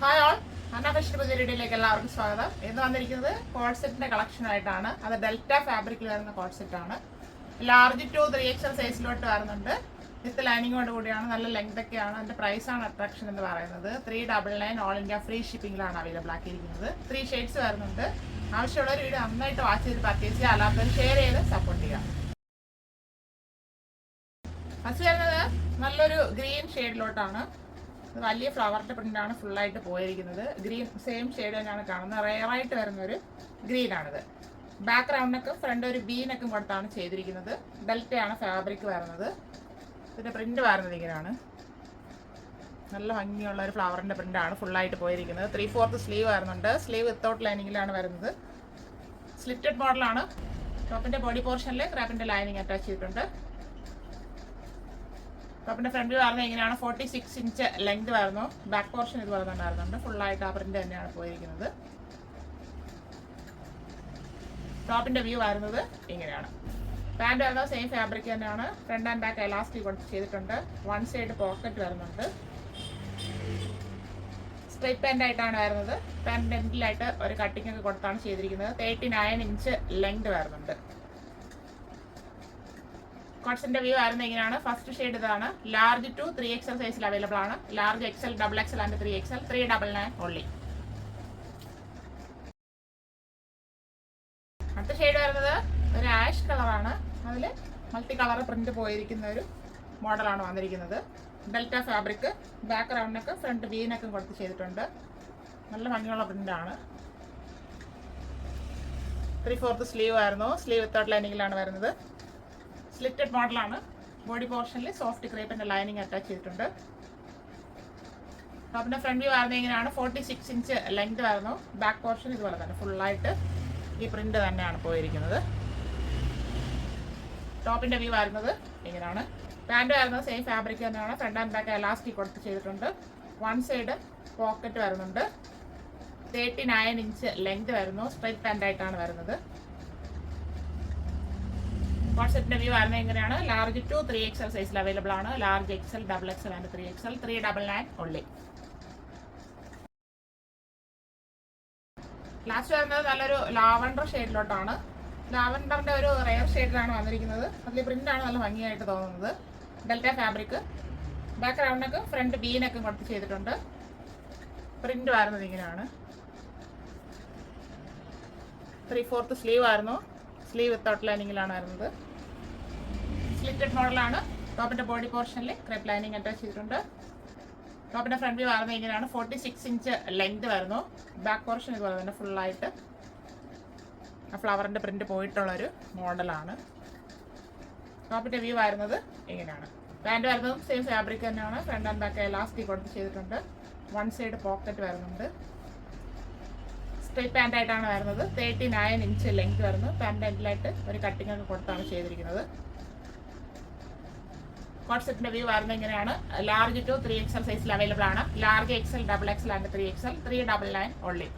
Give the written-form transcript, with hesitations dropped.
Hi all, അന്നാഫിഷിന്റെ പുതിയ വീഡിയോയിലേക്ക് എല്ലാവർക്കും സ്വാഗതം. ഇന്ന് വന്നിരിക്കുന്നത് കോഡ് സെറ്റിന്റെ കളക്ഷൻ ആയിട്ടാണ്. അത് ഡെൽറ്റ ഫാബ്രിക്കിൽ വരുന്ന കോഡ് സെറ്റ് ആണ്. ലാർജ് ടു 3XL സൈസിലോട്ട് വരുന്നുണ്ട്. വിത്ത് ലൈനിങ്ങോട് കൂടിയാണ്. നല്ല ലെങ്ത് ഒക്കെയാണ്. അതിന്റെ പ്രൈസ് ആണ് അട്രാക്ഷൻ എന്ന് പറയുന്നത്. 399 ഓൾ ഇന്ത്യ ഫ്രീ ഷിപ്പിംഗിലാണ് അവൈലബിൾ ആക്കിയിരിക്കുന്നത്. 3 ഷെയ്ഡ്സ് വരുന്നുണ്ട്. ആവശ്യമുള്ളവർ വീഡിയോ നന്നായിട്ട് വാച്ച് ചെയ്ത് പർച്ചേസ് ചെയ്യുക, അല്ലാത്തവർ ഷെയർ ചെയ്ത് സപ്പോർട്ട് ചെയ്യുക. ഫസ്റ്റ് വരുന്നത് നല്ലൊരു ഗ്രീൻ ഷെയ്ഡിലോട്ടാണ്. വലിയ ഫ്ലവറിന്റെ പ്രിന്റാണ് ഫുള്ളായിട്ട് പോയിരിക്കുന്നത്. ഗ്രീൻ സെയിം ഷെയ്ഡ് തന്നെയാണ് കാണുന്നത്. റെയറായിട്ട് വരുന്നൊരു ഗ്രീനാണിത്. ബാക്ക്ഗ്രൗണ്ടിനൊക്കെ ഫ്രണ്ട് ഒരു ബീനൊക്കെ കൊടുത്താണ് ചെയ്തിരിക്കുന്നത്. ഡെൽറ്റയാണ് ഫാബ്രിക് വരുന്നത്. ഇതിന്റെ പ്രിന്റ് വരുന്നത് ഇങ്ങനെയാണ്. നല്ല ഭംഗിയുള്ള ഒരു ഫ്ലവറിന്റെ പ്രിന്റാണ് ഫുള്ളായിട്ട് പോയിരിക്കുന്നത്. 3/4 സ്ലീവ് വരുന്നുണ്ട്. സ്ലീവ് വിത്തൗട്ട് ലൈനിങ്ങിലാണ് വരുന്നത്. സ്ലിറ്റഡ് മോഡലാണ്. ടോപ്പിന്റെ ബോഡി പോർഷനിൽ ക്രാപ്പിന്റെ ലൈനിങ് അറ്റാച്ച് ചെയ്തിട്ടുണ്ട്. ടോപ്പിന്റെ ഫ്രണ്ട് വരുന്നത് ഇങ്ങനെയാണ്. 46 ഇഞ്ച് ലെങ്ത് വരുന്നു. ബാക്ക് പോർഷൻ ഇതുപോലെ തന്നെ വരുന്നുണ്ട്. ഫുള്ളായിട്ട് ആ പ്രിന്റ് തന്നെയാണ് പോയിരിക്കുന്നത്. ടോപ്പിന്റെ വ്യൂ വരുന്നത് ഇങ്ങനെയാണ്. പാൻറ് വരുന്നത് സെയിം ഫാബ്രിക് തന്നെയാണ്. ഫ്രണ്ട് ആൻഡ് ബാക്ക് എലാസ്റ്റിക് കൊടുത്ത് ചെയ്തിട്ടുണ്ട്. വൺ സൈഡ് പോക്കറ്റ് വരുന്നുണ്ട്. സ്ട്രൈറ്റ് പാൻറ് ആയിട്ടാണ് വരുന്നത്. പാൻറ് എൻഡിലായിട്ട് ഒരു കട്ടിംഗ് ഒക്കെ കൊടുത്താണ് ചെയ്തിരിക്കുന്നത്. 39 ഇഞ്ച് ലെങ്ത് വരുന്നുണ്ട്. കോട്സിന്റെ വ്യൂ ആയിരുന്നത് ഇങ്ങനെയാണ്. ഫസ്റ്റ് ഷെയ്ഡ് ഇതാണ്. ലാർജ് ടു 3XL സൈസിൽ അവൈലബിൾ ആണ്. Large XL, XXL and 3XL, 399 only. അടുത്ത ഷെയ്ഡ് വരുന്നത് ഒരു ആഷ് കളറാണ്. അതിൽ മൾട്ടി കളർ പ്രിന്റ് പോയിരിക്കുന്ന ഒരു മോഡലാണ് വന്നിരിക്കുന്നത്. Delta fabric. ബാക്ക്ഗ്രൗണ്ടിനൊക്കെ ഫ്രണ്ട് വീനൊക്കെ കൊടുത്ത് ചെയ്തിട്ടുണ്ട്. നല്ല ഭംഗിയുള്ള പ്രിന്റാണ്. 3/4 സ്ലീവ് ആയിരുന്നു. സ്ലീവ് വിത്തൗട്ട് ലൈനിങ്ങിലാണ് വരുന്നത്. സ്ലിറ്റഡ് മോഡലാണ്. ബോഡി പോർഷനിൽ സോഫ്റ്റ് ക്രേപ്പിന്റെ ലൈനിങ് അറ്റാച്ച് ചെയ്തിട്ടുണ്ട്. ടോപ്പിന്റെ ഫ്രണ്ട് വ്യൂ വരുന്നത് ഇങ്ങനെയാണ്. 46 ഇഞ്ച് ലെങ്ത് വരുന്നു. ബാക്ക് പോർഷൻ ഇതുപോലെ തന്നെ ഫുള്ളായിട്ട് ഈ പ്രിന്റ് തന്നെയാണ് പോയിരിക്കുന്നത്. ടോപ്പിന്റെ വ്യൂ വരുന്നത് ഇങ്ങനെയാണ്. പാൻറ് വരുന്നത് സെയിം ഫാബ്രിക് തന്നെയാണ്. ഫ്രണ്ട് ആൻഡ് ബാക്ക് എലാസ്റ്റിക് കൊടുത്ത് ചെയ്തിട്ടുണ്ട്. വൺ സൈഡ് പോക്കറ്റ് വരുന്നുണ്ട്. 39 ഇഞ്ച് ലെങ്ത് വരുന്നു. സ്ട്രൈറ്റ് പാൻറ് ആയിട്ടാണ് വരുന്നത്. കോൺസെപ്റ്റിന്റെ വ്യൂ വരുന്നത് എങ്ങനെയാണ്. ലാർജ് ടു 3XL സൈസിൽ അവൈലബിൾ ആണ്. Large XL, XXL and 3XL, 399 only. Last വരുന്നത് നല്ലൊരു ലാവണ്ടർ ഷെയ്ഡിലോട്ടാണ്. ലാവണ്ടറിന്റെ ഒരു റെയർ ഷെയ്ഡിലാണ് വന്നിരിക്കുന്നത്. അതിൽ പ്രിന്റാണ് നല്ല ഭംഗിയായിട്ട് തോന്നുന്നത്. Delta fabric. ബാക്ക്ഗ്രൗണ്ടിനൊക്കെ ഫ്രണ്ട് ബീനൊക്കെ കൊടുത്ത് ചെയ്തിട്ടുണ്ട്. പ്രിന്റ് വരുന്നത് ഇങ്ങനെയാണ്. 3/4 സ്ലീവ് ആയിരുന്നു. സ്ലീവ് വിത്തൗട്ട് ലൈനിങ്ങിലാണ് വരുന്നത്. സ്ലിറ്റഡ് മോഡലാണ്. ടോപ്പിന്റെ ബോഡി പോർഷനിൽ ക്രേപ്പ് ലൈനിങ് അറ്റാച്ച് ചെയ്തിട്ടുണ്ട്. ടോപ്പിന്റെ ഫ്രണ്ട് വ്യൂ വരുന്നത് ഇങ്ങനെയാണ്. 46 ഇഞ്ച് ലെങ്ത് വരുന്നു. ബാക്ക് പോർഷൻ ഇതുപോലെ തന്നെ ഫുള്ളായിട്ട് ആ ഫ്ലവറിന്റെ പ്രിന്റ് പോയിട്ടുള്ളൊരു മോഡലാണ്. ടോപ്പിന്റെ വ്യൂ വരുന്നത് ഇങ്ങനെയാണ്. പാൻറ് വരുന്നതും സെയിം ഫാബ്രിക് തന്നെയാണ്. ഫ്രണ്ട് ആൻഡ് ബാക്ക് എലാസ്റ്റിക് കൊടുത്ത് ചെയ്തിട്ടുണ്ട്. വൺ സൈഡ് പോക്കറ്റ് വരുന്നുണ്ട്. സ്ട്രൈറ്റ് പാൻറ് ആയിട്ടാണ് വരുന്നത്. 39 ഇഞ്ച് ലെങ്ത് വരുന്നു. പാൻറ് എൻഡിലായിട്ട് ഒരു കട്ടിംഗ് ഒക്കെ കൊടുത്താണ് ചെയ്തിരിക്കുന്നത്. കോൺസെപ്റ്റിന്റെ വ്യൂ വരുന്നത് ഇങ്ങനെയാണ്. ലാർജ് ടു 3XL സൈസിൽ അവൈലബിൾ ആണ്. Large XL, XXL and 3XL, 399 only.